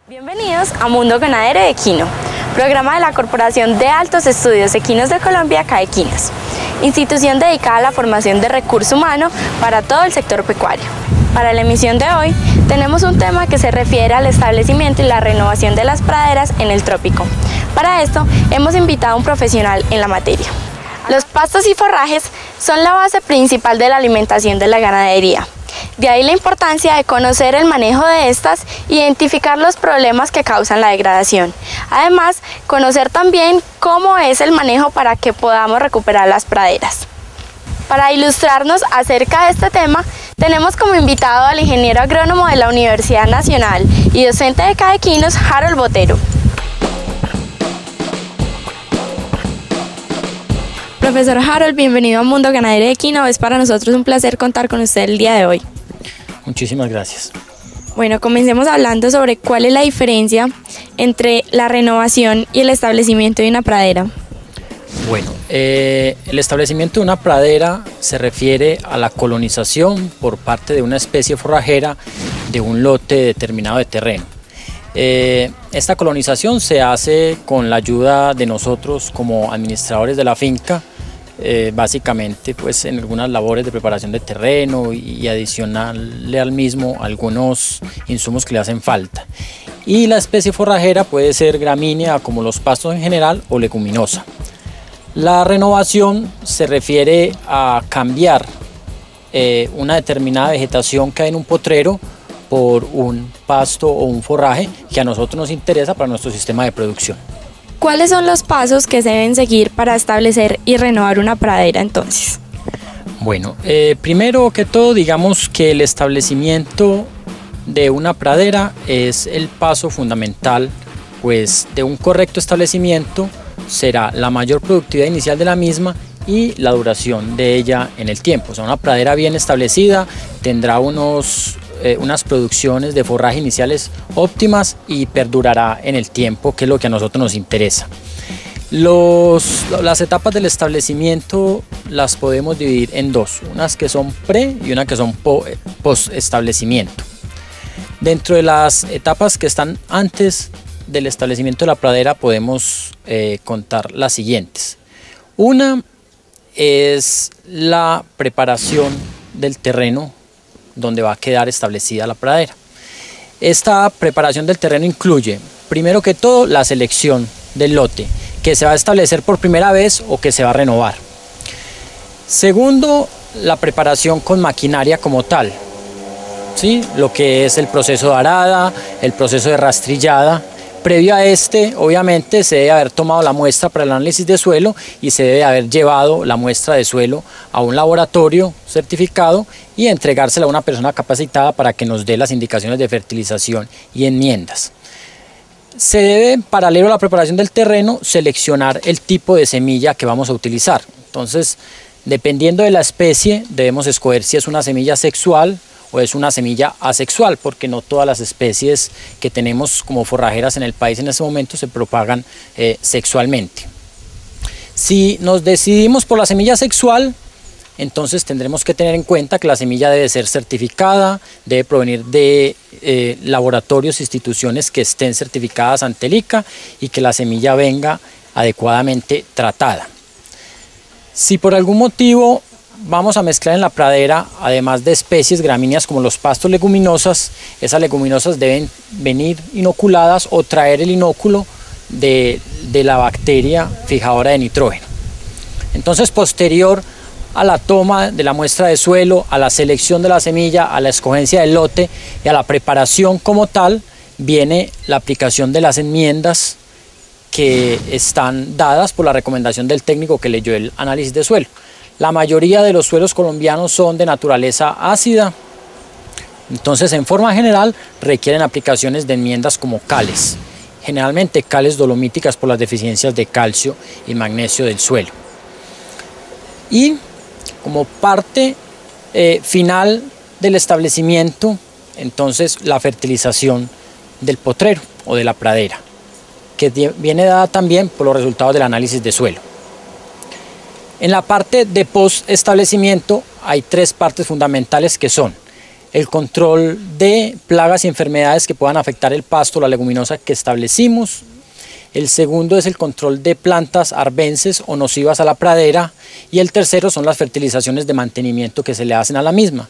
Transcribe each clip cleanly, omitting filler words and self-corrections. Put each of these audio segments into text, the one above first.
Bienvenidos a Mundo Ganadero de Equino, programa de la Corporación de Altos Estudios Equinos de Colombia, CAEquinos, institución dedicada a la formación de recurso humano para todo el sector pecuario. Para la emisión de hoy tenemos un tema que se refiere al establecimiento y la renovación de las praderas en el trópico. Para esto hemos invitado a un profesional en la materia. Los pastos y forrajes son la base principal de la alimentación de la ganadería. De ahí la importancia de conocer el manejo de estas, identificar los problemas que causan la degradación. Además, conocer también cómo es el manejo para que podamos recuperar las praderas. Para ilustrarnos acerca de este tema, tenemos como invitado al ingeniero agrónomo de la Universidad Nacional y docente de CAEquinos, Harold Botero. Profesor Harold, bienvenido a Mundo Ganadero de Equino. Es para nosotros un placer contar con usted el día de hoy. Muchísimas gracias. Bueno, comencemos hablando sobre cuál es la diferencia entre la renovación y el establecimiento de una pradera. Bueno, el establecimiento de una pradera se refiere a la colonización por parte de una especie forrajera de un lote determinado de terreno. Esta colonización se hace con la ayuda de nosotros como administradores de la finca, básicamente pues en algunas labores de preparación de terreno y adicionarle al mismo algunos insumos que le hacen falta. Y la especie forrajera puede ser gramínea como los pastos en general o leguminosa. La renovación se refiere a cambiar una determinada vegetación que hay en un potrero por un pasto o un forraje que a nosotros nos interesa para nuestro sistema de producción. ¿Cuáles son los pasos que se deben seguir para establecer y renovar una pradera entonces? Bueno, primero que todo digamos que el establecimiento de una pradera es el paso fundamental, pues de un correcto establecimiento será la mayor productividad inicial de la misma y la duración de ella en el tiempo. O sea, una pradera bien establecida tendrá unas producciones de forraje iniciales óptimas y perdurará en el tiempo, que es lo que a nosotros nos interesa. Las etapas del establecimiento las podemos dividir en dos, unas que son pre y una que son post establecimiento. Dentro de las etapas que están antes del establecimiento de la pradera podemos contar las siguientes. Una es la preparación del terreno donde va a quedar establecida la pradera. Esta preparación del terreno incluye, primero que todo, la selección del lote que se va a establecer por primera vez o que se va a renovar. Segundo, la preparación con maquinaria como tal, ¿sí? Lo que es el proceso de arada, el proceso de rastrillada. Previo a este, obviamente, se debe haber tomado la muestra para el análisis de suelo y se debe haber llevado la muestra de suelo a un laboratorio certificado y entregársela a una persona capacitada para que nos dé las indicaciones de fertilización y enmiendas. Se debe, paralelo a la preparación del terreno, seleccionar el tipo de semilla que vamos a utilizar. Entonces, dependiendo de la especie, debemos escoger si es una semilla sexual o es una semilla asexual, porque no todas las especies que tenemos como forrajeras en el país en este momento se propagan sexualmente. Si nos decidimos por la semilla sexual, entonces tendremos que tener en cuenta que la semilla debe ser certificada, debe provenir de laboratorios e instituciones que estén certificadas ante el ICA y que la semilla venga adecuadamente tratada. Si por algún motivo vamos a mezclar en la pradera, además de especies gramíneas como los pastos leguminosas, esas leguminosas deben venir inoculadas o traer el inóculo de la bacteria fijadora de nitrógeno. Entonces, posterior a la toma de la muestra de suelo, a la selección de la semilla, a la escogencia del lote y a la preparación como tal, viene la aplicación de las enmiendas que están dadas por la recomendación del técnico que leyó el análisis de suelo. La mayoría de los suelos colombianos son de naturaleza ácida, entonces en forma general requieren aplicaciones de enmiendas como cales, generalmente cales dolomíticas por las deficiencias de calcio y magnesio del suelo. Y como parte final del establecimiento, entonces la fertilización del potrero o de la pradera, que viene dada también por los resultados del análisis de suelo. En la parte de post establecimiento hay tres partes fundamentales que son el control de plagas y enfermedades que puedan afectar el pasto o la leguminosa que establecimos. El segundo es el control de plantas arbences o nocivas a la pradera, y el tercero son las fertilizaciones de mantenimiento que se le hacen a la misma,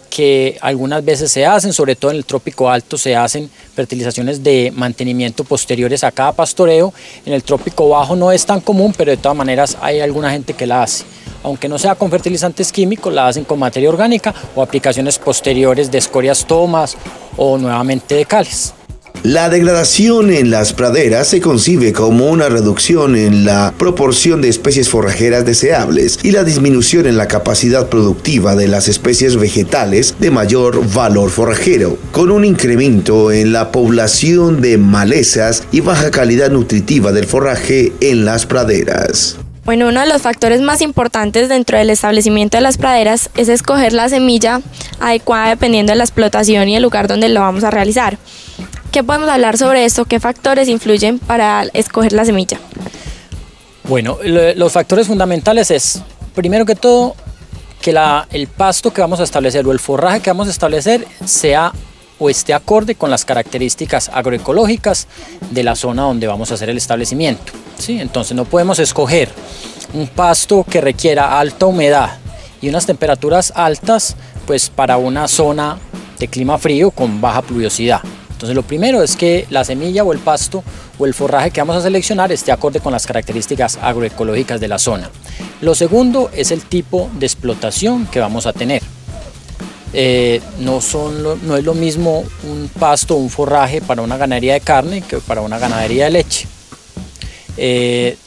que algunas veces se hacen, sobre todo en el trópico alto se hacen fertilizaciones de mantenimiento posteriores a cada pastoreo. En el trópico bajo no es tan común, pero de todas maneras hay alguna gente que la hace. Aunque no sea con fertilizantes químicos, la hacen con materia orgánica o aplicaciones posteriores de escorias tomas o nuevamente de cales. La degradación en las praderas se concibe como una reducción en la proporción de especies forrajeras deseables y la disminución en la capacidad productiva de las especies vegetales de mayor valor forrajero, con un incremento en la población de malezas y baja calidad nutritiva del forraje en las praderas. Bueno, uno de los factores más importantes dentro del establecimiento de las praderas es escoger la semilla adecuada dependiendo de la explotación y el lugar donde lo vamos a realizar. ¿Qué podemos hablar sobre esto? ¿Qué factores influyen para escoger la semilla? Bueno, los factores fundamentales es, primero que todo, que el pasto que vamos a establecer o el forraje que vamos a establecer sea o esté acorde con las características agroecológicas de la zona donde vamos a hacer el establecimiento, ¿sí? Entonces no podemos escoger un pasto que requiera alta humedad y unas temperaturas altas, pues para una zona de clima frío con baja pluviosidad. Entonces lo primero es que la semilla o el pasto o el forraje que vamos a seleccionar esté acorde con las características agroecológicas de la zona. Lo segundo es el tipo de explotación que vamos a tener. No es lo mismo un pasto o un forraje para una ganadería de carne que para una ganadería de leche.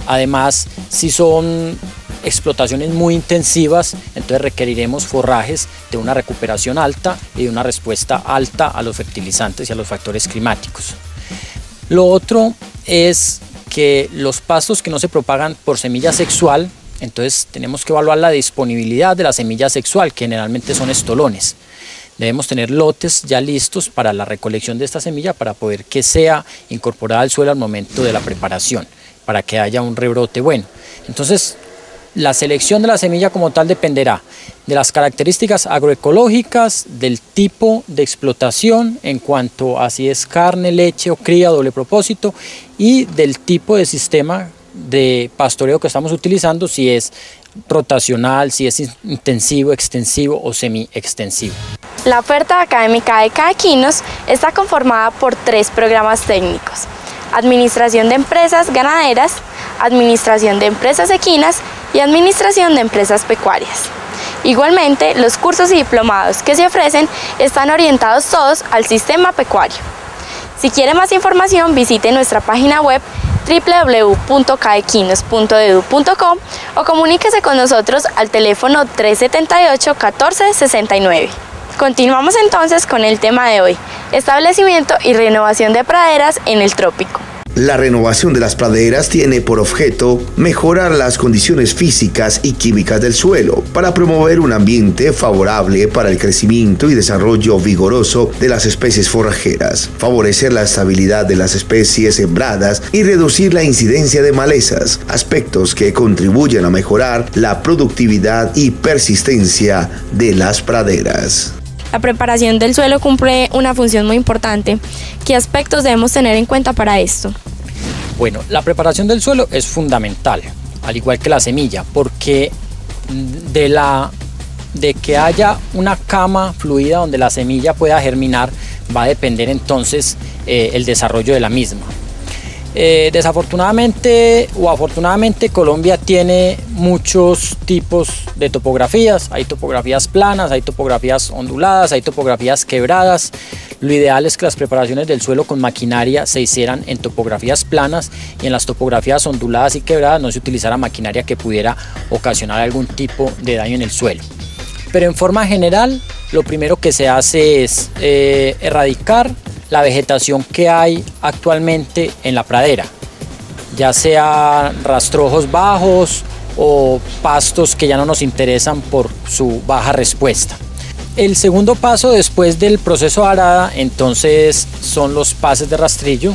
Además, si son explotaciones muy intensivas, entonces requeriremos forrajes de una recuperación alta y de una respuesta alta a los fertilizantes y a los factores climáticos. Lo otro es que los pastos que no se propagan por semilla sexual, entonces tenemos que evaluar la disponibilidad de la semilla sexual, que generalmente son estolones. Debemos tener lotes ya listos para la recolección de esta semilla para poder que sea incorporada al suelo al momento de la preparación, para que haya un rebrote bueno. Entonces, la selección de la semilla como tal dependerá de las características agroecológicas, del tipo de explotación en cuanto a si es carne, leche o cría doble propósito, y del tipo de sistema de pastoreo que estamos utilizando, si es rotacional, si es intensivo, extensivo o semi-extensivo. La oferta académica de CAEquinos está conformada por 3 programas técnicos: Administración de Empresas Ganaderas, Administración de Empresas Equinas y Administración de Empresas Pecuarias. Igualmente, los cursos y diplomados que se ofrecen están orientados todos al sistema pecuario. Si quiere más información, visite nuestra página web www.caequinos.edu.co o comuníquese con nosotros al teléfono 378-1469. Continuamos entonces con el tema de hoy: establecimiento y renovación de praderas en el trópico. La renovación de las praderas tiene por objeto mejorar las condiciones físicas y químicas del suelo para promover un ambiente favorable para el crecimiento y desarrollo vigoroso de las especies forrajeras, favorecer la estabilidad de las especies sembradas y reducir la incidencia de malezas, aspectos que contribuyen a mejorar la productividad y persistencia de las praderas. La preparación del suelo cumple una función muy importante. ¿Qué aspectos debemos tener en cuenta para esto? Bueno, la preparación del suelo es fundamental, al igual que la semilla, porque de que haya una cama fluida donde la semilla pueda germinar va a depender entonces el desarrollo de la misma. Desafortunadamente o afortunadamente, Colombia tiene muchos tipos de topografías. Hay topografías planas, hay topografías onduladas, hay topografías quebradas. Lo ideal es que las preparaciones del suelo con maquinaria se hicieran en topografías planas, y en las topografías onduladas y quebradas no se utilizara maquinaria que pudiera ocasionar algún tipo de daño en el suelo. Pero en forma general, lo primero que se hace es erradicar la vegetación que hay actualmente en la pradera, ya sea rastrojos bajos o pastos que ya no nos interesan por su baja respuesta. El segundo paso después del proceso de arada, entonces, son los pases de rastrillo,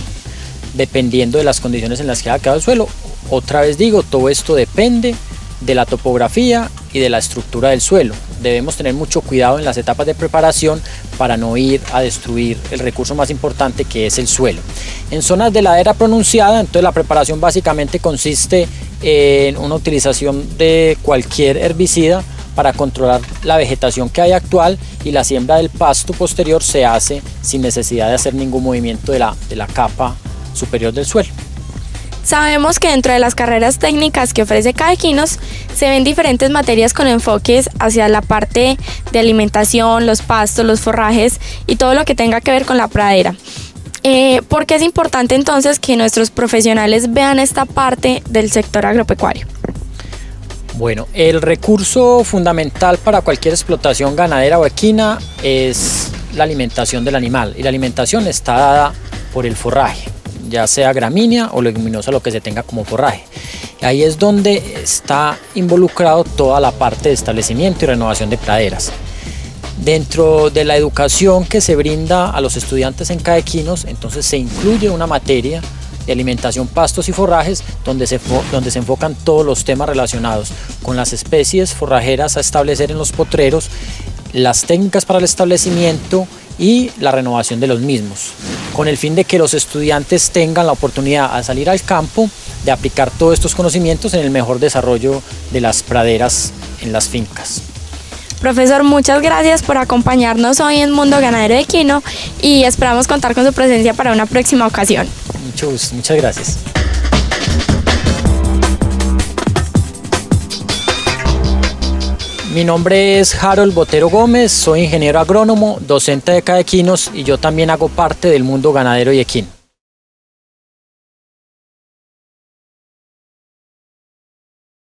dependiendo de las condiciones en las que haya quedado el suelo. Otra vez digo, todo esto depende de la topografía y y de la estructura del suelo. Debemos tener mucho cuidado en las etapas de preparación para no ir a destruir el recurso más importante, que es el suelo. En zonas de ladera pronunciada, entonces la preparación básicamente consiste en una utilización de cualquier herbicida para controlar la vegetación que hay actual, y la siembra del pasto posterior se hace sin necesidad de hacer ningún movimiento de la capa superior del suelo. Sabemos que dentro de las carreras técnicas que ofrece CAEquinos se ven diferentes materias con enfoques hacia la parte de alimentación, los pastos, los forrajes y todo lo que tenga que ver con la pradera. ¿Por qué es importante entonces que nuestros profesionales vean esta parte del sector agropecuario? Bueno, el recurso fundamental para cualquier explotación ganadera o equina es la alimentación del animal, y la alimentación está dada por el forraje, ya sea gramínea o leguminosa, lo que se tenga como forraje. Ahí es donde está involucrado toda la parte de establecimiento y renovación de praderas. Dentro de la educación que se brinda a los estudiantes en CAEquinos, entonces se incluye una materia de alimentación, pastos y forrajes, donde se enfocan todos los temas relacionados con las especies forrajeras a establecer en los potreros, las técnicas para el establecimiento y la renovación de los mismos, con el fin de que los estudiantes tengan la oportunidad al salir al campo de aplicar todos estos conocimientos en el mejor desarrollo de las praderas en las fincas. Profesor, muchas gracias por acompañarnos hoy en Mundo Ganadero Equino y esperamos contar con su presencia para una próxima ocasión. Mucho gusto, muchas gracias. Mi nombre es Harold Botero Gómez, soy ingeniero agrónomo, docente de CAEquinos, y yo también hago parte del Mundo Ganadero y Equino.